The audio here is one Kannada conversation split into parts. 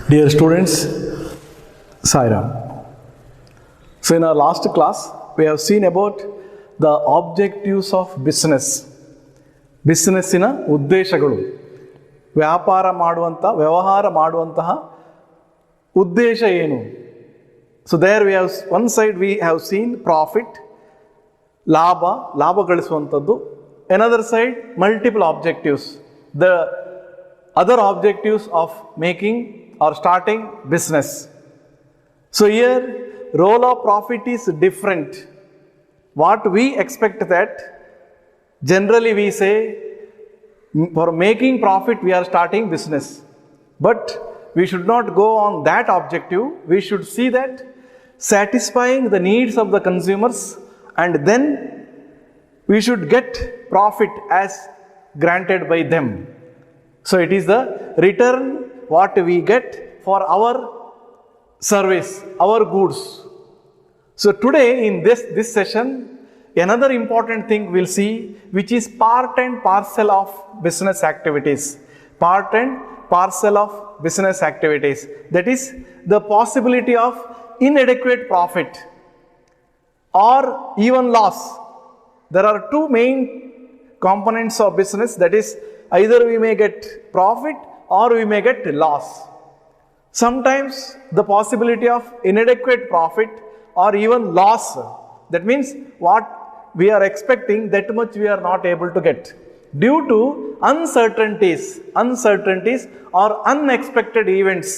Dear students, Sairam. So in our last class, we have seen about the objectives of business. ಬಿಸ್ನೆಸ್ಸಿನ ಉದ್ದೇಶಗಳು, ವ್ಯಾಪಾರ ಮಾಡುವಂತಹ ಉದ್ದೇಶ ಏನು? So there we have, one side we have seen profit, ಲಾಭ ಗಳಿಸುವಂಥದ್ದು. Another side, multiple objectives, the other objectives of making or starting business. So here, role of profit is different. What we expect that, generally we say, for making profit we are starting business. But we should not go on that objective. We should see that satisfying the needs of the consumers, and then we should get profit as granted by them. So it is the return what we get for our service, our goods. So today in this session, another important thing we'll see, which is part and parcel of business activities. Part and parcel of business activities. That is the possibility of inadequate profit or even loss. There are two main components of business, that is either we may get profit or we may get loss. Sometimes the possibility of inadequate profit or even loss, that means what we are expecting, that much we are not able to get due to uncertainties or unexpected events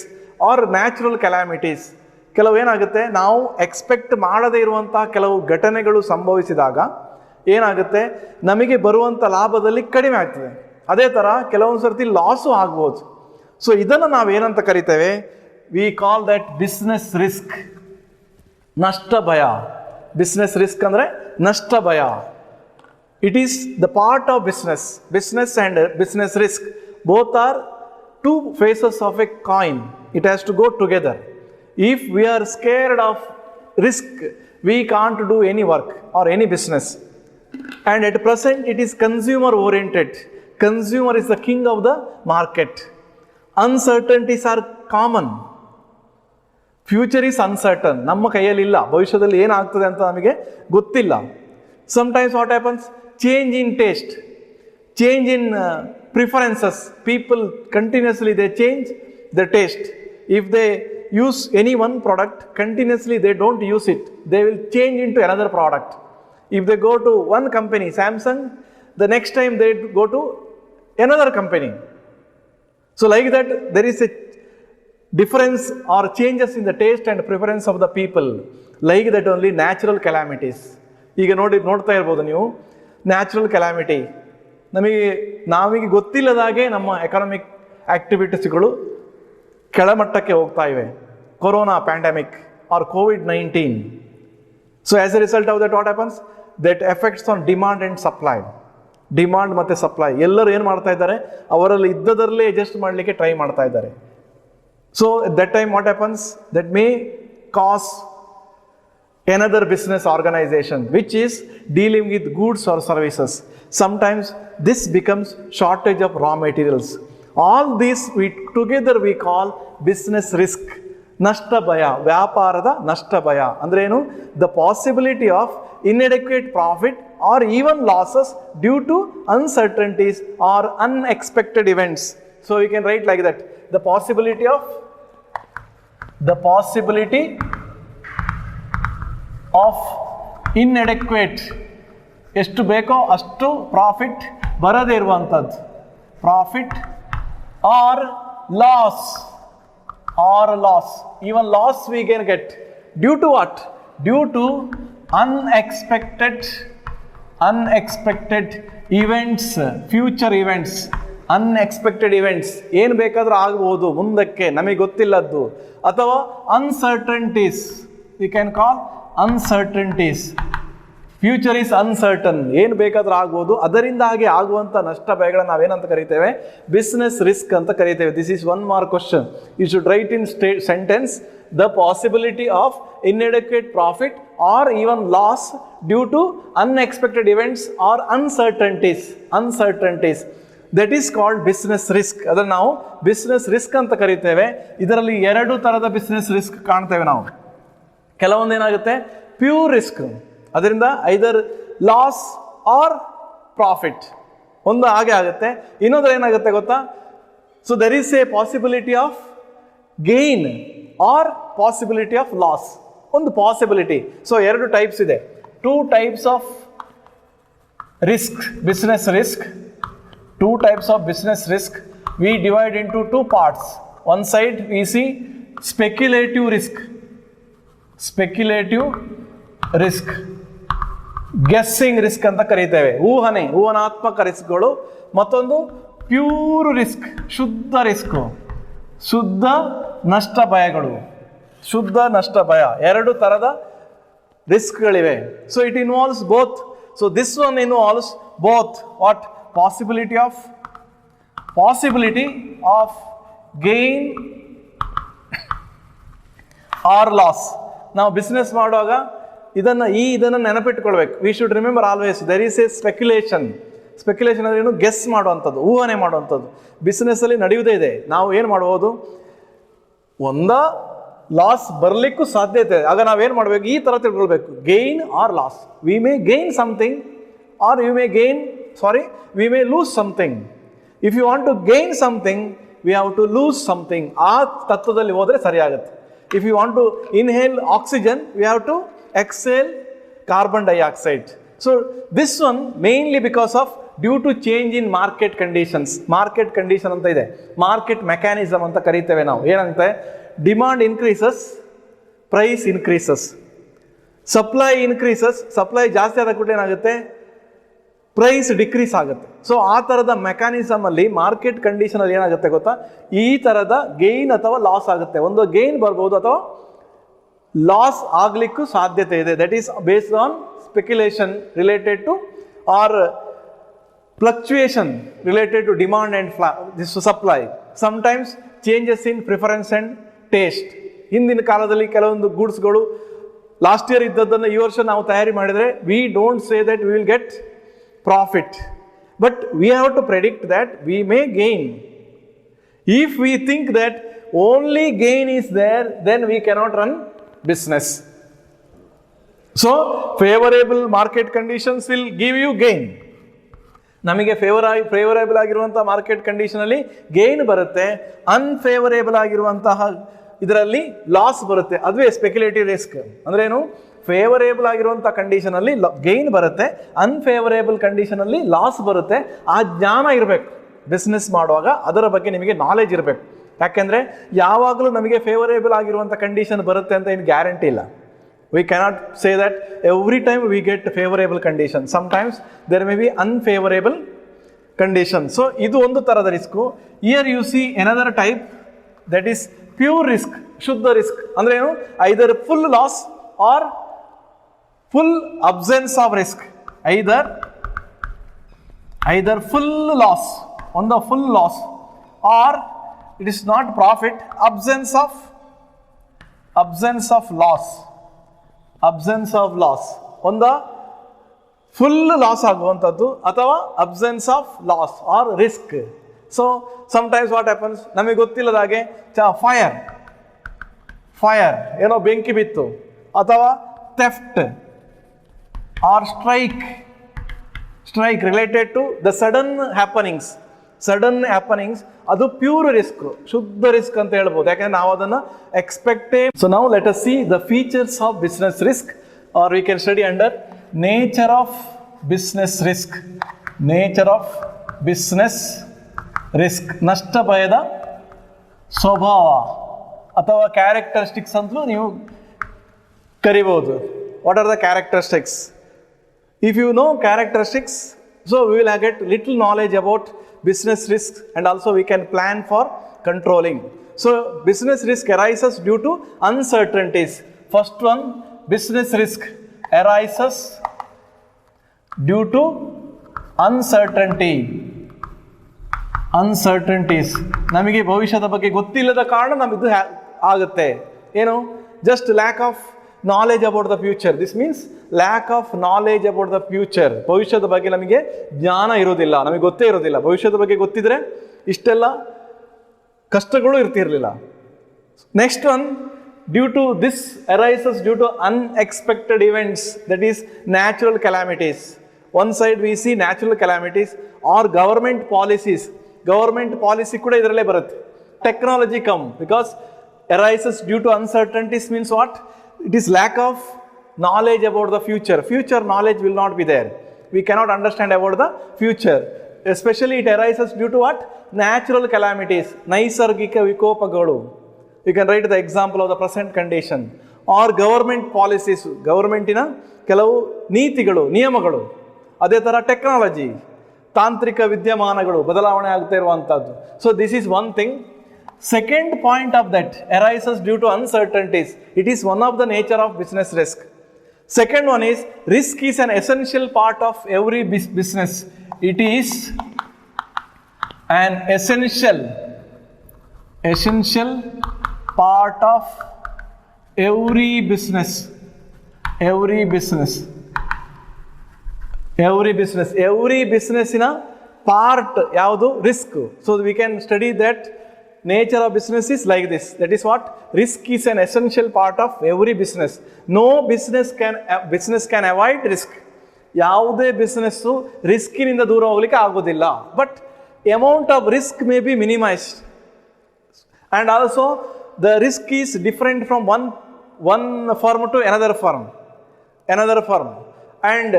or natural calamities. ಕೆಲವು ಏನಾಗುತ್ತೆ, ನಾವು ಎಕ್ಸ್ಪೆಕ್ಟ್ ಮಾಡದೇ ಇರುವಂತಹ ಕೆಲವು ಘಟನೆಗಳು ಸಂಭವಿಸಿದಾಗ ಏನಾಗುತ್ತೆ, ನಮಗೆ ಬರುವಂಥ ಲಾಭದಲ್ಲಿ ಕಡಿಮೆ ಆಗ್ತದೆ. ಅದೇ ಥರ ಕೆಲವೊಂದು ಸರ್ತಿ ಲಾಸು ಆಗ್ಬೋದು. ಸೊ ಇದನ್ನು ನಾವೇನಂತ ಕರಿತೇವೆ, we call that business risk, ನಷ್ಟ ಭಯ. ಬಿಸ್ನೆಸ್ ರಿಸ್ಕ್ ಅಂದರೆ ನಷ್ಟ ಭಯ. It is the part of business and business risk both are two faces of a coin. It has to go together. If we are scared of risk, we can't do any work or any business. And at present, it is consumer oriented. Consumer is the king of the market. Uncertainties are common. Future is uncertain. ನಮ್ಮ ಕೈಯಲ್ಲಿಲ್ಲ, ಭವಿಷ್ಯದಲ್ಲಿ ಏನಾಗ್ತದೆ ಅಂತ ನಮಗೆ ಗೊತ್ತಿಲ್ಲ. Sometimes what happens? Change in taste, change in preferences. People continuously they change their taste. If they use any one product continuously, they don't use it, they will change into another product. If they go to one company, Samsung, the next time they go to another company. So like that, there is a difference or changes in the taste and preference of the people. Like that only natural calamities. ಈಗ ನೋಡ್ತಾ ಇರ್ಬೋದು ನೀವು, ನ್ಯಾಚುರಲ್ ಕ್ಯಾಲಾಮಿಟಿ ನಾವಿಗೆ ಗೊತ್ತಿಲ್ಲದಾಗೆ ನಮ್ಮ ಎಕನಾಮಿಕ್ ಆಕ್ಟಿವಿಟೀಸ್ಗಳು ಕೆಳಮಟ್ಟಕ್ಕೆ ಹೋಗ್ತಾ ಇವೆ. Corona pandemic or COVID-19. So as a result of that what happens, that effects on demand and supply. Demand ಮತ್ತು ಸಪ್ಲೈ ಎಲ್ಲರೂ ಏನು ಮಾಡ್ತಾ ಇದ್ದಾರೆ, ಅವರಲ್ಲಿ ಇದ್ದದರಲ್ಲೇ ಅಡ್ಜಸ್ಟ್ ಮಾಡಲಿಕ್ಕೆ ಟ್ರೈ ಮಾಡ್ತಾ ಇದ್ದಾರೆ. So that time what happens, that may cause another business organization which is dealing with goods or services. Sometimes this becomes shortage of raw materials. All these together we call business risk. ನಷ್ಟ ಭಯ, ವ್ಯಾಪಾರದ ನಷ್ಟ ಭಯ ಅಂದ್ರೆ ಏನು? The possibility of inadequate profit or even losses due to uncertainties or unexpected events. So we can write like that: the possibility of inadequate, ಎಷ್ಟು ಬೇಕೋ ಅಷ್ಟು ಪ್ರಾಫಿಟ್ ಬರದೇ ಇರುವಂಥದ್ದು, profit or loss, even loss we can get due to what? Due to unexpected events, future events, unexpected events. ಏನು ಬೇಕಾದರೂ ಆಗ್ಬೋದು ಮುಂದಕ್ಕೆ, ನಮಗೆ ಗೊತ್ತಿಲ್ಲದ್ದು. ಅಥವಾ uncertainties, we can call uncertainties. Future is uncertain, ಏನು ಬೇಕಾದರೂ ಆಗ್ಬೋದು. ಅದರಿಂದಾಗಿ ಆಗುವಂಥ ನಷ್ಟ ಭಯಗಳನ್ನು ನಾವೇನಂತ ಕರಿತೇವೆ? ಬಿಸ್ನೆಸ್ ರಿಸ್ಕ್ ಅಂತ ಕರಿತೇವೆ. This is one mark question. You should write in sentence the possibility of inadequate profit or even loss due to unexpected events or uncertainties. That is called business risk. ಅದನ್ನು ನಾವು ಬಿಸ್ನೆಸ್ ರಿಸ್ಕ್ ಅಂತ ಕರಿತೇವೆ. ಇದರಲ್ಲಿ 2 ಥರದ ಬಿಸ್ನೆಸ್ ರಿಸ್ಕ್ ಕಾಣ್ತೇವೆ ನಾವು. ಕೆಲವೊಂದು ಏನಾಗುತ್ತೆ, ಪ್ಯೂರ್ ರಿಸ್ಕ್, ಅದರಿಂದ ಐದರ್ ಲಾಸ್ ಆರ್ ಪ್ರಾಫಿಟ್, ಒಂದು ಹಾಗೆ ಆಗುತ್ತೆ. ಇನ್ನೊಂದು ಏನಾಗುತ್ತೆ ಗೊತ್ತಾ, so there is a possibility of gain or possibility of loss, ಒಂದು ಪಾಸಿಬಿಲಿಟಿ. ಸೊ 2 ಟೈಪ್ಸ್ ಇದೆ. 2 types of risk, business risk, 2 types of business risk. We divide into 2 parts. One side we see speculative risk, guessing risk ಅಂತ ಕರೀತೇವೆ, ಊಹನಾತ್ಮಕ ರಿಸ್ಕ್ಗಳು. ಮತ್ತೊಂದು ಪ್ಯೂರ್ ರಿಸ್ಕ್, ಶುದ್ಧ ನಷ್ಟ ಭಯಗಳು, ಶುದ್ಧ ನಷ್ಟ ಭಯ. 2 ಥರದ ರಿಸ್ಕ್ಗಳಿವೆ. So it involves both. So this one involves both what? Possibility of gain or loss. ನಾವು ಬಿಸ್ನೆಸ್ ಮಾಡುವಾಗ ಇದನ್ನು ನೆನಪಿಟ್ಕೊಳ್ಬೇಕು. We should remember always there is a speculation ಅಂದ್ರೆ ಏನು? ಗೆಸ್ ಮಾಡುವಂಥದ್ದು, ಊಹನೆ ಮಾಡುವಂಥದ್ದು ಬಿಸ್ನೆಸ್ಸಲ್ಲಿ ನಡೆಯುವುದೇ ಇದೆ. ನಾವು ಏನು ಮಾಡ್ಬೋದು, ಲಾಸ್ ಬರಲಿಕ್ಕೂ ಸಾಧ್ಯತೆ. ಆಗ ನಾವೇನು ಮಾಡಬೇಕು, ಈ ಥರ ತಿಳ್ಕೊಳ್ಬೇಕು, gain or loss. We may gain something or we may lose something. If you want to gain something we have to lose something. ಆ ತತ್ವದಲ್ಲಿ ಹೋದರೆ ಸರಿಯಾಗುತ್ತೆ. If you want to inhale oxygen we have to exhale carbon dioxide. So this one mainly because of due to change in market conditions. Market condition ಅಂತ ಇದೆ, ಮಾರ್ಕೆಟ್ ಮೆಕ್ಯಾನಿಸಮ್ ಅಂತ ಕರೀತೇವೆ ನಾವು. ಏನಂತೆ, demand increases, price increases, supply increases. Supply ಜಾಸ್ತಿ ಆದ ಕೂಡಲೇ ಏನಾಗುತ್ತೆ, ಪ್ರೈಸ್ ಡಿಕ್ರೀಸ್ ಆಗುತ್ತೆ. ಸೊ ಆ ಥರದ ಮೆಕ್ಯಾನಿಸಮಲ್ಲಿ ಮಾರ್ಕೆಟ್ ಕಂಡೀಷನಲ್ಲಿ ಏನಾಗುತ್ತೆ ಗೊತ್ತಾ, ಈ ಥರದ ಗೇನ್ ಅಥವಾ ಲಾಸ್ ಆಗುತ್ತೆ. ಒಂದು ಗೇನ್ ಬರ್ಬೋದು ಅಥವಾ ಲಾಸ್ ಆಗಲಿಕ್ಕೂ ಸಾಧ್ಯತೆ ಇದೆ. That is based on speculation related to or fluctuation related to demand and supply. Sometimes changes in preference and taste. ಹಿಂದಿನ ಕಾಲದಲ್ಲಿ ಕೆಲವೊಂದು ಗೂಡ್ಸ್ಗಳು ಲಾಸ್ಟ್ ಇಯರ್ ಇದ್ದದ್ದನ್ನು ಈ ವರ್ಷ ನಾವು ತಯಾರಿ ಮಾಡಿದರೆ we don't say that we will get profit, but we have to predict that we may gain. If we think that only gain is there then we cannot run business. So favourable market conditions will give you gain. ನಮಗೆ ಫೇವರೇಬಲ್ ಆಗಿರುವಂತಹ ಮಾರ್ಕೆಟ್ ಕಂಡೀಷನಲ್ಲಿ ಗೇನ್ ಬರುತ್ತೆ, ಅನ್ಫೇವರೇಬಲ್ ಆಗಿರುವಂತಹ ಇದರಲ್ಲಿ ಲಾಸ್ ಬರುತ್ತೆ. ಅದುವೇ ಸ್ಪೆಕ್ಯುಲೇಟಿವ್ ರಿಸ್ಕ್. ಅಂದ್ರೇನು, ಫೇವರೇಬಲ್ ಆಗಿರುವಂಥ ಕಂಡೀಷನಲ್ಲಿ ಗೇನ್ ಬರುತ್ತೆ, ಅನ್ಫೇವರೇಬಲ್ ಕಂಡೀಷನಲ್ಲಿ ಲಾಸ್ ಬರುತ್ತೆ. ಆ ಜ್ಞಾನ ಇರಬೇಕು ಬಿಸ್ನೆಸ್ ಮಾಡುವಾಗ, ಅದರ ಬಗ್ಗೆ ನಿಮಗೆ ನಾಲೆಜ್ ಇರಬೇಕು. ಯಾಕೆಂದರೆ ಯಾವಾಗಲೂ ನಮಗೆ ಫೇವರೇಬಲ್ ಆಗಿರುವಂಥ ಕಂಡೀಷನ್ ಬರುತ್ತೆ ಅಂತ ಏನು ಗ್ಯಾರಂಟಿ ಇಲ್ಲ. We cannot say that every time we get favorable condition. Sometimes there may be unfavorable condition. So idu ondu tarada risk. Here you see another type, that is pure risk, shuddha risk. Andre enu, either full loss or full absence of risk. Either full loss, on the full loss, or it is not profit, absence of loss. Absence of loss, ಒಂದು ಫುಲ್ ಲಾಸ್ ಆಗುವಂಥದ್ದು ಅಥವಾ absence of loss or risk. So sometimes what happens, ನಮಗೆ ಗೊತ್ತಿಲ್ಲದ ಹಾಗೆ ಫೈರ್ ಏನೋ ಬೆಂಕಿ ಬಿತ್ತು, ಅಥವಾ theft or strike related to the sudden happenings, ಅದು ಪ್ಯೂರ್ ರಿಸ್ಕ್, ಶುದ್ಧ ರಿಸ್ಕ್ ಅಂತ ಹೇಳ್ಬೋದು. ಯಾಕಂದ್ರೆ ನಾವು ಅದನ್ನು ಎಕ್ಸ್ಪೆಕ್ಟೇ. ಸೊ ನಾವು let us see the features of business risk, or we can study under nature of business risk. ನಷ್ಟ ಭಯದ ಸ್ವಭಾವ ಅಥವಾ ಕ್ಯಾರೆಕ್ಟರಿಸ್ಟಿಕ್ಸ್ ಅಂತಲೂ ನೀವು ಕರಿಬಹುದು. What are the characteristics? If you know characteristics, so we will get little knowledge about business risk, and also we can plan for controlling. So business risk arises due to uncertainties. First one, business risk arises due to uncertainties. ನಮಗೆ ಭವಿಷ್ಯದ ಬಗ್ಗೆ ಗೊತ್ತಿಲ್ಲದ ಕಾರಣ ನಮಗಿದು ಆಗುತ್ತೆ. ಏನು, just lack of knowledge about the future. This means lack of knowledge about the future. ಭವಿಷ್ಯದ ಬಗ್ಗೆ ನಮಗೆ ಜ್ಞಾನ ಇರೋದಿಲ್ಲ, ನಮಗೆ ಗೊತ್ತೇ ಇರೋದಿಲ್ಲ. ಭವಿಷ್ಯದ ಬಗ್ಗೆ ಗೊತ್ತಿದ್ರೆ ಇಷ್ಟೆಲ್ಲ ಕಷ್ಟಗಳು ಇರ್ತಿರಲಿಲ್ಲ. Next one, due to this arises due to unexpected events, that is natural calamities. One side we see natural calamities or government policies. Government policy ಕೂಡ ಇದರಲ್ಲೇ ಬರುತ್ತೆ. Technology come because arises due to uncertainties means what? It is lack of knowledge about the future. Future knowledge will not be there. We cannot understand about the future. Especially it arises due to what? Natural calamities. ನೈಸರ್ಗಿಕ ವಿಕೋಪಗಳು. You can write the example of the present condition. Or government policies. ಗವರ್ಮೆಂಟಿನ ಕೆಲವು ನೀತಿಗಳು, ನಿಯಮಗಳು. ಅದೇ ಥರ ಟೆಕ್ನಾಲಜಿ, ತಾಂತ್ರಿಕ ವಿದ್ಯಮಾನಗಳು ಬದಲಾವಣೆ ಆಗ್ತಾ ಇರುವಂಥದ್ದು. So this is one thing. Second point of that arises due to uncertainties. It is one of the nature of business risk. Second one is risk is an essential part of every business. It is an essential part of every business. Every business in a part ಯಾವುದು risk. So we can study that nature of business is like this. That is what? Risk is an essential part of every business. No business can avoid risk. ಯಾವುದೇ ಬಿಸ್ನೆಸ್ಸು ರಿಸ್ಕಿನಿಂದ ದೂರ ಹೋಗ್ಲಿಕ್ಕೆ ಆಗೋದಿಲ್ಲ. But amount of risk may be minimized. And also the risk is different from one firm to another firm. And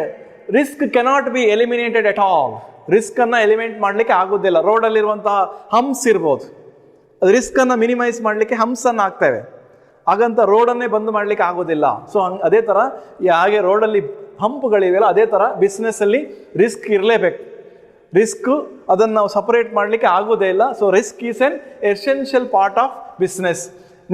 risk cannot be eliminated at all. Risk ಅನ್ನ ಎಲಿಮಿನೇಟ್ ಮಾಡಲಿಕ್ಕೆ ಆಗೋದಿಲ್ಲ. ರೋಡಲ್ಲಿರುವಂತಹ ಹಂಪ್ಸ್ ಇರ್ಬೋದು, ಅದು ರಿಸ್ಕ್ ಅನ್ನ ಮಿನಿಮೈಸ್ ಮಾಡಲಿಕ್ಕೆ ಹಂಪ್ಸ್ ಅನ್ನು ಹಾಕ್ತೇವೆ, ಹಾಗಂತ ರೋಡನ್ನೇ ಬಂದ್ ಮಾಡಲಿಕ್ಕೆ ಆಗೋದಿಲ್ಲ. ಸೊ ಅದೇ ಥರ ಹಾಗೆ ರೋಡಲ್ಲಿ ಹಂಪ್ಗಳಿವೆಯಲ್ಲ, ಅದೇ ಥರ ಬಿಸ್ನೆಸ್ಸಲ್ಲಿ ರಿಸ್ಕ್ ಇರಲೇಬೇಕು. ರಿಸ್ಕ್ ಅದನ್ನು ನಾವು ಸಪರೇಟ್ ಮಾಡಲಿಕ್ಕೆ ಆಗೋದೇ ಇಲ್ಲ. So risk is N essential part of business.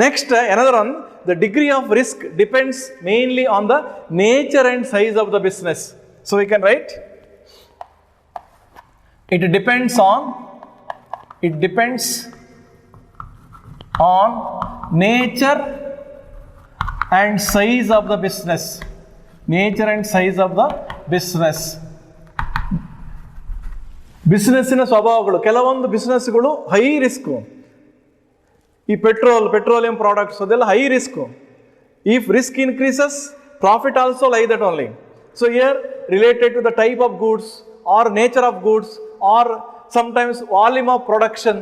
Next, another one, the degree of risk depends mainly on the nature and size of the business. So we can write, it depends on nature and size of the business. Nature and size of the business. ಬಿಸ್ನೆಸ್ಸಿನ ಸ್ವಭಾವಗಳು, ಕೆಲವೊಂದು ಬಿಸ್ನೆಸ್ಗಳು ಹೈ ರಿಸ್ಕು. ಈ ಪೆಟ್ರೋಲಿಯಂ ಪ್ರಾಡಕ್ಟ್ಸ್ ಅದೆಲ್ಲ high risk. If risk increases, profit also like that only. So here related to the type of goods or nature of goods or sometimes volume of production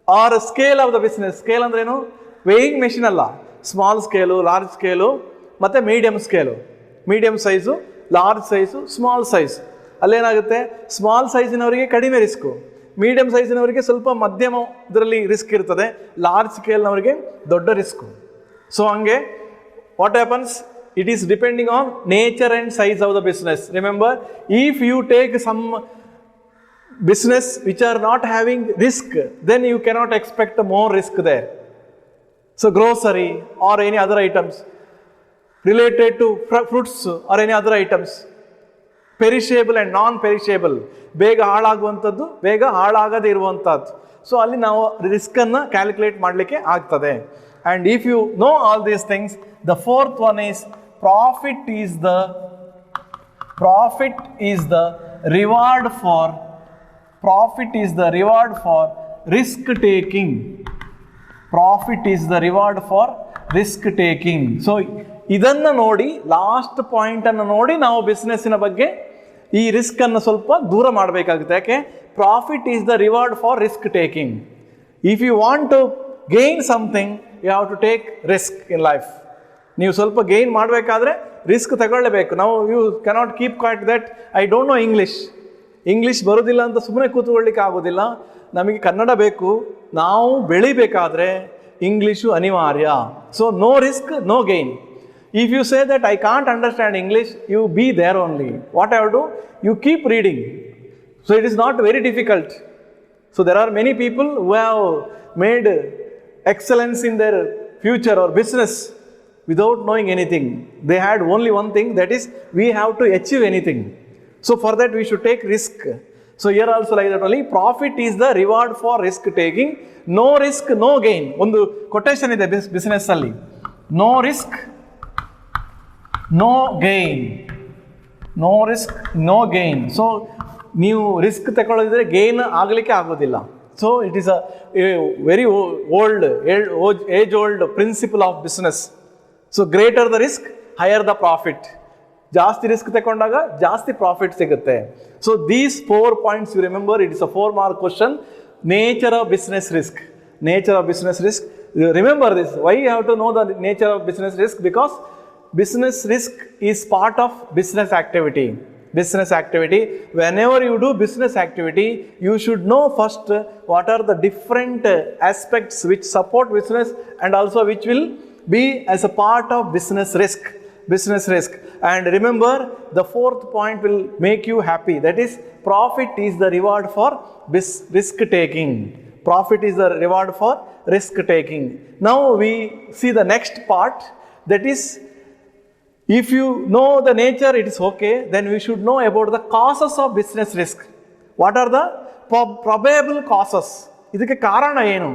or scale of the business. Scale ಅಂದ್ರೇನು? ವೇಯಿಂಗ್ ಮೆಷಿನ್ ಅಲ್ಲ, ಸ್ಮಾಲ್ ಸ್ಕೇಲು, ಲಾರ್ಜ್ ಸ್ಕೇಲು ಮತ್ತು medium scale. Medium size, large size, small size. ಅಲ್ಲೇನಾಗುತ್ತೆ, ಸ್ಮಾಲ್ ಸೈಜಿನವರಿಗೆ ಕಡಿಮೆ ರಿಸ್ಕು, ಮೀಡಿಯಂ ಸೈಜಿನವರಿಗೆ ಸ್ವಲ್ಪ ಮಧ್ಯಮ ಇದರಲ್ಲಿ ರಿಸ್ಕ್ ಇರ್ತದೆ, ಲಾರ್ಜ್ ಸ್ಕೇಲ್ನವರಿಗೆ ದೊಡ್ಡ ರಿಸ್ಕು. ಸೊ ಹಂಗೆ what happens, it is depending on nature and size of the business. Remember, if you take some business which are not having risk, then you cannot expect more risk there. So grocery or any other items related to fruits or any other items, perishable and non-perishable, ಬೇಗ ಹಾಳಾಗುವಂಥದ್ದು, ಬೇಗ ಹಾಳಾಗದೇ ಇರುವಂಥದ್ದು. ಸೊ ಅಲ್ಲಿ ನಾವು ರಿಸ್ಕನ್ನು ಕ್ಯಾಲ್ಕುಲೇಟ್ ಮಾಡಲಿಕ್ಕೆ ಆಗ್ತದೆ. And if you know all these things, the fourth one is profit is the reward for risk taking. Profit is the reward for risk taking. So ಇದನ್ನು ನೋಡಿ, ಲಾಸ್ಟ್ ಪಾಯಿಂಟ್ ಅನ್ನು ನೋಡಿ ನಾವು ಬಿಸ್ನೆಸ್ಸಿನ ಬಗ್ಗೆ ಈ ರಿಸ್ಕ್ ಅನ್ನು ಸ್ವಲ್ಪ ದೂರ ಮಾಡಬೇಕಾಗುತ್ತೆ. ಯಾಕೆ? Profit is the reward for risk taking. If you want to gain something, you have to take risk in life. ನೀವು ಸ್ವಲ್ಪ ಗೇನ್ ಮಾಡಬೇಕಾದ್ರೆ ರಿಸ್ಕ್ ತಗೊಳ್ಳೇಬೇಕು. ನಾವು you cannot keep quiet that I don't know English ಬರೋದಿಲ್ಲ ಅಂತ ಸುಮ್ಮನೆ ಕೂತ್ಕೊಳ್ಳಿಕ್ಕೆ ಆಗೋದಿಲ್ಲ. ನಮಗೆ ಕನ್ನಡ ಬೇಕು. ನಾವು ಬೆಳಿಬೇಕಾದ್ರೆ ಇಂಗ್ಲೀಷು ಅನಿವಾರ್ಯ. So no risk, no gain. If you say that I can't understand English, you be there only. What I have to do? You keep reading. So it is not very difficult. So there are many people who have made excellence in their future or business without knowing anything. They had only one thing, that is we have to achieve anything. So for that we should take risk. So here also like that only, profit is the reward for risk taking. No risk, no gain. ಒಂದು ಕೊಟೇಶನ್ ಇದೆ ಬಿಸ್ನೆಸ್ ಅಲ್ಲಿ. No risk, no gain, no risk no gain. So ನೀವು ರಿಸ್ಕ್ ತಗೊಳ್ಳೋದಿದ್ರೆ ಗೇನ್ ಆಗಲಿಕ್ಕೆ ಆಗೋದಿಲ್ಲ. So it is a very old age old principle of business. So greater the risk higher the profit. ಜಾಸ್ತಿ ರಿಸ್ಕ್ ತಗೊಂಡಾಗ ಜಾಸ್ತಿ ಪ್ರಾಫಿಟ್ ಸಿಗುತ್ತೆ. So these 4 points you remember. It is a 4 mark question. Nature of business risk. Nature of business risk. Remember this. Why you have to know the nature of business risk? Because business risk is part of business activity. Business activity. Whenever you do business activity, you should know first what are the different aspects which support business and also which will be as a part of business risk. Business risk. And remember, the 4th point will make you happy. That is, profit is the reward for risk taking. Profit is the reward for risk taking. Now we see the next part. That is, if you know the nature, it is okay. Then we should know about the causes of business risk. What are the probable causes? ಇದಕ್ಕೆ ಕಾರಣ ಏನು?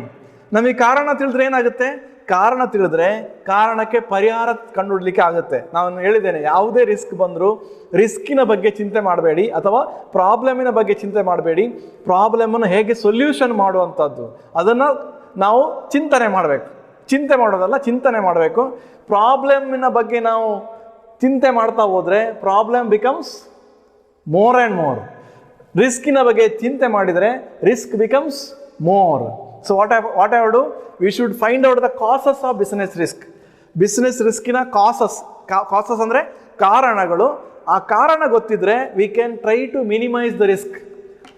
ನಮಗೆ ಕಾರಣ ತಿಳಿದ್ರೆ ಏನಾಗುತ್ತೆ? ಕಾರಣ ತಿಳಿದ್ರೆ ಕಾರಣಕ್ಕೆ ಪರಿಹಾರ ಕಂಡುಹಿಡಲಿಕ್ಕೆ ಆಗುತ್ತೆ. ನಾನು ಹೇಳಿದ್ದೇನೆ, ಯಾವುದೇ ರಿಸ್ಕ್ ಬಂದರೂ ರಿಸ್ಕಿನ ಬಗ್ಗೆ ಚಿಂತೆ ಮಾಡಬೇಡಿ, ಅಥವಾ ಪ್ರಾಬ್ಲಮಿನ ಬಗ್ಗೆ ಚಿಂತೆ ಮಾಡಬೇಡಿ. ಪ್ರಾಬ್ಲಮನ್ನು ಹೇಗೆ ಸೊಲ್ಯೂಷನ್ ಮಾಡುವಂಥದ್ದು ಅದನ್ನು ನಾವು ಚಿಂತನೆ ಮಾಡಬೇಕು. ಚಿಂತೆ ಮಾಡೋದಲ್ಲ, ಚಿಂತನೆ ಮಾಡಬೇಕು. ಪ್ರಾಬ್ಲಮಿನ ಬಗ್ಗೆ ನಾವು ಚಿಂತೆ ಮಾಡ್ತಾ ಹೋದರೆ problem becomes more and more. ರಿಸ್ಕಿನ ಬಗ್ಗೆ ಚಿಂತೆ ಮಾಡಿದರೆ risk becomes more. So what I would do, we should find out the causes of business risk. Business riskina causes ಅಂದರೆ ಕಾರಣಗಳು. ಆ ಕಾರಣ ಗೊತ್ತಿದ್ರೆ we can try to minimize the risk,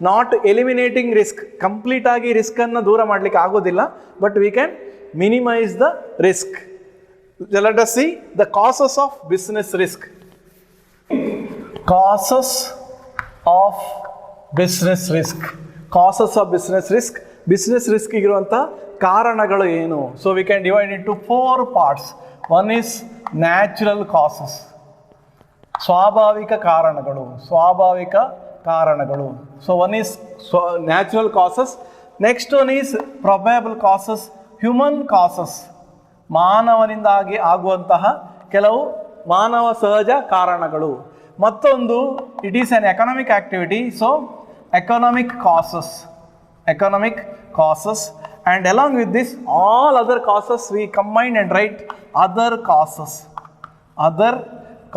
not eliminating risk. Complete ಆಗಿ ರಿಸ್ಕನ್ನು ದೂರ ಮಾಡಲಿಕ್ಕೆ ಆಗೋದಿಲ್ಲ, but we can minimize the risk. Let us see the causes of business risk. Causes of business risk. Causes of business risk. Business risk ಇರುವಂಥ ಕಾರಣಗಳು ಏನು? So we can divide into 4 parts. One is natural causes, ಸ್ವಾಭಾವಿಕ ಕಾರಣಗಳು. ಸ್ವಾಭಾವಿಕ ಕಾರಣಗಳು. So one is natural causes. Next one is probable causes, human causes. ಮಾನವನಿಂದಾಗಿ ಆಗುವಂತಹ ಕೆಲವು ಮಾನವ ಸಹಜ ಕಾರಣಗಳು. ಮತ್ತೊಂದು it is an economic activity. So economic causes. Economic causes, and along with this all other causes we combine and write other causes. Other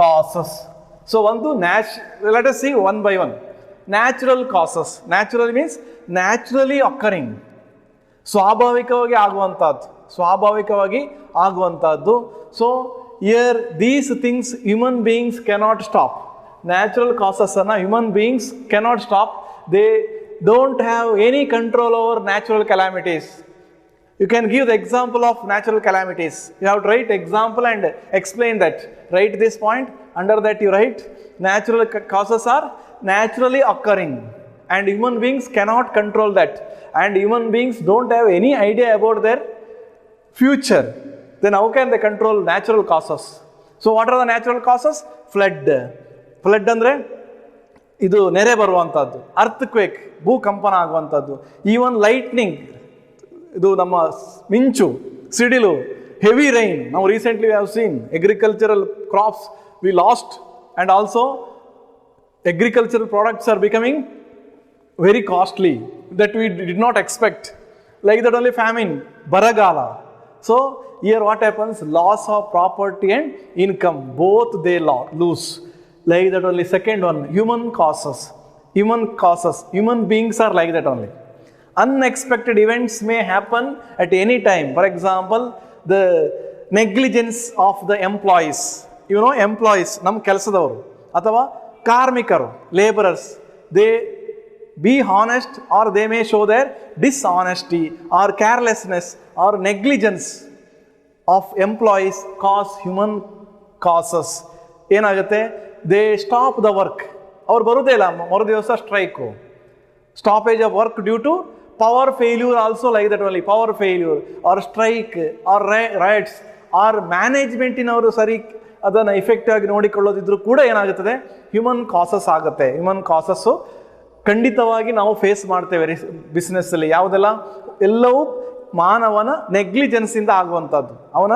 causes. So let us see one by one. Natural causes. Natural means naturally occurring. ಸ್ವಾಭಾವಿಕವಾಗಿ ಆಗುವಂಥದ್ದು. ಸ್ವಾಭಾವಿಕವಾಗಿ ಆಗುವಂಥದ್ದು. So here these things human beings cannot stop. Natural causes ಅನ್ನು human beings cannot stop. They don't have any control over natural calamities. You can give the example of natural calamities. You have to write example and explain that. Write this point. Under that you write natural causes are naturally occurring and human beings cannot control that, and human beings don't have any idea about their future. Then how can they control natural causes? So what are the natural causes? Flood. Flood andre ಇದು ನೆರೆ ಬರುವಂಥದ್ದು, ಅರ್ಥಕ್ವೇಕ್ ಭೂಕಂಪನ ಆಗುವಂಥದ್ದು, ಈವನ್ ಲೈಟ್ನಿಂಗ್, ಇದು ನಮ್ಮ ಮಿಂಚು, ಸಿಡಿಲು, ಹೆವಿ ರೈನ್. ನಾವು recently have seen agricultural crops we lost, and also agricultural products are becoming very costly that we did not expect. Like that only famine, ಬರಗಾಲ. So here what happens? Loss of property and income, both they lose. Like that only. Second one, human causes. Human causes. Human beings are like that only. Unexpected events may happen at any time. For example, the negligence of the employees. You know, employees, nam ಕೆಲಸದವರು ಅಥವಾ ಕಾರ್ಮಿಕರು, laborers, they be honest or they may show their dishonesty or carelessness or negligence of employees cause human causes. ಏನಾಗುತ್ತೆ? They stop the work. ಅವ್ರು ಬರೋದೇ ಇಲ್ಲ, ಮರು ದಿವಸ strike, stoppage of work due to power failure. Also like that only, power failure or strike or riots or ಮ್ಯಾನೇಜ್ಮೆಂಟಿನವರು ಸರಿ ಅದನ್ನು ಇಫೆಕ್ಟ್ ಆಗಿ ನೋಡಿಕೊಳ್ಳೋದಿದ್ರು ಕೂಡ ಏನಾಗುತ್ತದೆ? ಹ್ಯೂಮನ್ ಕಾಸಸ್ ಆಗುತ್ತೆ. ಹ್ಯೂಮನ್ ಕಾಸಸ್ಸು ಖಂಡಿತವಾಗಿ ನಾವು ಫೇಸ್ ಮಾಡ್ತೇವೆ ಬಿಸ್ನೆಸ್ಸಲ್ಲಿ. ಯಾವುದೆಲ್ಲ? ಎಲ್ಲವೂ ಮಾನವನ ನೆಗ್ಲಿಜೆನ್ಸಿಂದ ಆಗುವಂಥದ್ದು, ಅವನ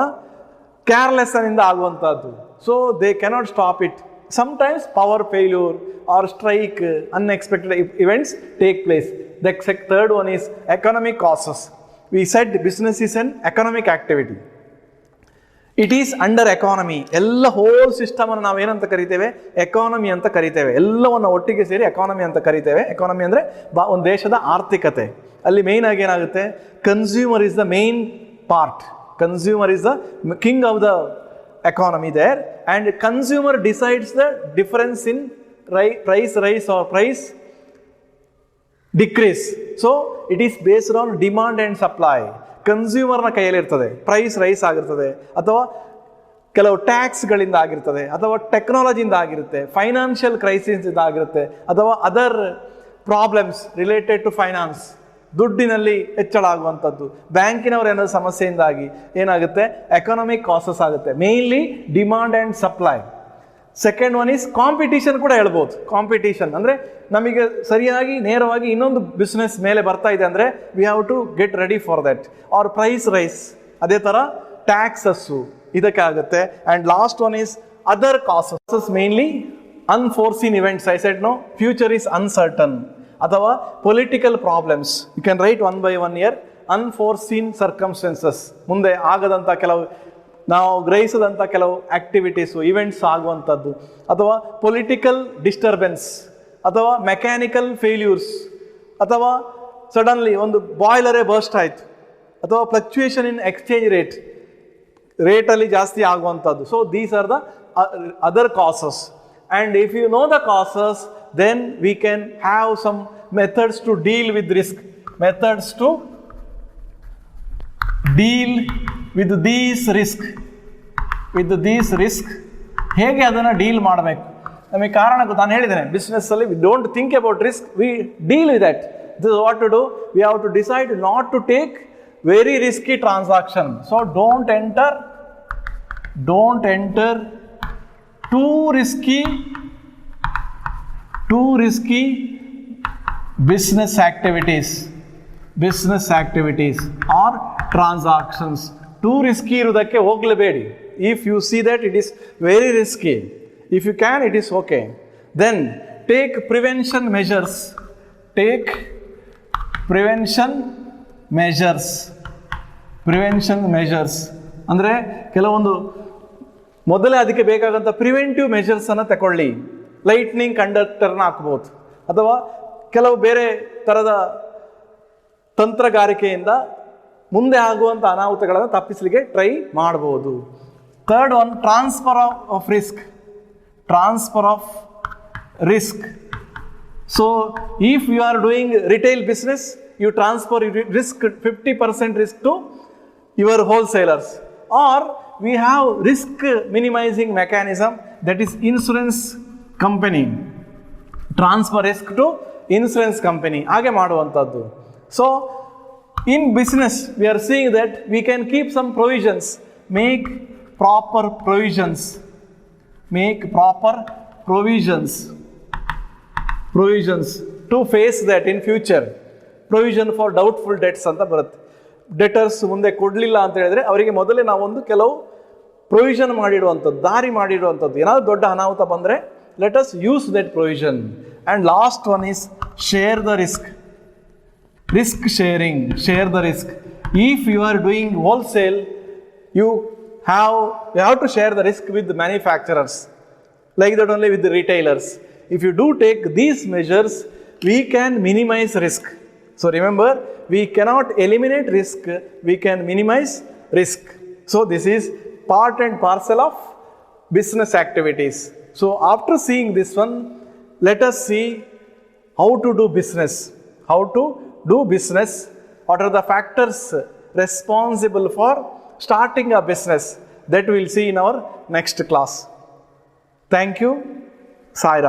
ಕೇರ್ಲೆಸ್ನಿಂದ ಆಗುವಂಥದ್ದು, So they cannot stop it. Sometimes power failure or strike, unexpected events take place. The third one is economic causes. We said business is an economic activity. It is under economy. ಎಲ್ಲ ಹೋಲ್ ಸಿಸ್ಟಮನ್ನು ನಾವು ಏನಂತ ಕರಿತೇವೆ? ಎಕಾನಮಿ ಅಂತ ಕರಿತೇವೆ. ಎಲ್ಲವನ್ನು ಒಟ್ಟಿಗೆ ಸೇರಿ ಎಕಾನಮಿ ಅಂತ ಕರಿತೇವೆ. ಎಕಾನಮಿ ಅಂದರೆ ಒಂದು ದೇಶದ ಆರ್ಥಿಕತೆ. ಅಲ್ಲಿ ಮೇಯ್ನ್ ಆಗಿ ಏನಾಗುತ್ತೆ? Consumer is the main part. Consumer is the king of the economy there, and consumer decides the difference in price rise or price decrease. So it is based on demand and supply. ಕನ್ಸ್ಯೂಮರ್ನ ಕೈಯಲ್ಲಿರ್ತದೆ, ಪ್ರೈಸ್ ರೈಸ್ ಆಗಿರ್ತದೆ, ಅಥವಾ ಕೆಲವು ಟ್ಯಾಕ್ಸ್ಗಳಿಂದ ಆಗಿರ್ತದೆ, ಅಥವಾ ಟೆಕ್ನಾಲಜಿಯಿಂದ ಆಗಿರುತ್ತೆ, ಫೈನಾನ್ಷಿಯಲ್ ಕ್ರೈಸಿಸ್ನಿಂದ ಆಗಿರುತ್ತೆ, ಅಥವಾ other problems related to finance, ದುಡ್ಡಿನಲ್ಲಿ ಹೆಚ್ಚಳ ಆಗುವಂಥದ್ದು, ಬ್ಯಾಂಕಿನವರ ಏನಾದರೂ ಸಮಸ್ಯೆಯಿಂದಾಗಿ ಏನಾಗುತ್ತೆ? ಎಕನಾಮಿಕ್ ಕಾಸಸ್ ಆಗುತ್ತೆ. Mainly demand and supply. Second one is competition ಕೂಡ ಹೇಳ್ಬೋದು. ಕಾಂಪಿಟೀಷನ್ ಅಂದರೆ ನಮಗೆ ಸರಿಯಾಗಿ ನೇರವಾಗಿ ಇನ್ನೊಂದು ಬಿಸ್ನೆಸ್ ಮೇಲೆ ಬರ್ತಾ ಇದೆ ಅಂದರೆ we have to get ready for that. Or price rise, ಅದೇ ಥರ ಟ್ಯಾಕ್ಸಸ್ಸು ಇದಕ್ಕೆ ಆಗುತ್ತೆ. And last one is other causes, mainly unforeseen events. I said no, future is uncertain, ಅಥವಾ political problems. You can write one by one year. Unforeseen circumstances, ಮುಂದೆ ಆಗದಂಥ ಕೆಲವು, ನಾವು ಗ್ರಹಿಸದಂಥ ಕೆಲವು ಆಕ್ಟಿವಿಟೀಸು, ಇವೆಂಟ್ಸ್ ಆಗುವಂಥದ್ದು, ಅಥವಾ ಪೊಲಿಟಿಕಲ್ ಡಿಸ್ಟರ್ಬೆನ್ಸ್, ಅಥವಾ ಮೆಕ್ಯಾನಿಕಲ್ ಫೇಲ್ಯೂರ್ಸ್, ಅಥವಾ ಸಡನ್ಲಿ ಒಂದು ಬಾಯ್ಲರೇ ಬರ್ಸ್ಟ್ ಆಯಿತು, ಅಥವಾ ಫ್ಲಕ್ಚುಯೇಷನ್ ಇನ್ ಎಕ್ಸ್ಚೇಂಜ್ ರೇಟಲ್ಲಿ ಜಾಸ್ತಿ ಆಗುವಂಥದ್ದು. So these are the other causes. And if you know the causes, then we can have some methods to deal with risk. Methods to deal with these risk. ಹೇಗೆ ಅದನ್ನು ಡೀಲ್ ಮಾಡಬೇಕು? ನಮಗೆ ಕಾರಣ ನಾನು ಹೇಳಿದ್ದೇನೆ, ಬಿಸ್ನೆಸ್ಸಲ್ಲಿ we don't think about risk, we deal with that. This is what to do. We have to decide not to take very risky transaction. So don't enter too risky business activities or transactions. Too risky ಇರುವುದಕ್ಕೆ ಹೋಗಲೇಬೇಡಿ. If you see that it is very risky, if you can, it is okay, then take prevention measures. ಅಂದರೆ ಕೆಲವೊಂದು ಮೊದಲೇ ಅದಕ್ಕೆ ಬೇಕಾದಂಥ ಪ್ರಿವೆಂಟಿವ್ ಮೆಷರ್ಸನ್ನು ತಗೊಳ್ಳಿ. ಲೈಟ್ನಿಂಗ್ ಕಂಡಕ್ಟರ್ನ ಹಾಕ್ಬೋದು, ಅಥವಾ ಕೆಲವು ಬೇರೆ ಥರದ ತಂತ್ರಗಾರಿಕೆಯಿಂದ ಮುಂದೆ ಆಗುವಂಥ ಅನಾಹುತಗಳನ್ನು ತಪ್ಪಿಸಲಿಕ್ಕೆ ಟ್ರೈ ಮಾಡ್ಬೋದು. Third one, transfer of risk. So if you are doing retail business, you transfer risk 50% risk to your wholesalers. Or we have risk minimising mechanism, that is insurance company. Transfer risk to insurance company, ಹಾಗೆ ಮಾಡುವಂಥದ್ದು. So in business we are seeing that we can keep some provisions, make proper provisions to face that in future. Provision for doubtful debts ಅಂತ ಬರುತ್ತೆ. ಡೆಟರ್ಸ್ ಮುಂದೆ ಕೊಡಲಿಲ್ಲ ಅಂತ ಹೇಳಿದ್ರೆ ಅವರಿಗೆ ಮೊದಲೇ ನಾವೊಂದು ಕೆಲವು ಪ್ರೊವಿಷನ್ ಮಾಡಿಡುವಂಥದ್ದು, ದಾರಿ ಮಾಡಿಡುವಂಥದ್ದು. ಏನಾದರೂ ದೊಡ್ಡ ಅನಾಹುತ ಬಂದರೆ let us use that provision. And last one is share the risk. Share the risk. If you are doing wholesale, you have to share the risk with the manufacturers, like that only with the retailers. If you do take these measures, we can minimize risk. So remember, we cannot eliminate risk, we can minimize risk. So this is part and parcel of business activities. So after seeing this one, let us see how to do business. What are the factors responsible for starting a business? That we will see in our next class. Thank you. Sai Ram.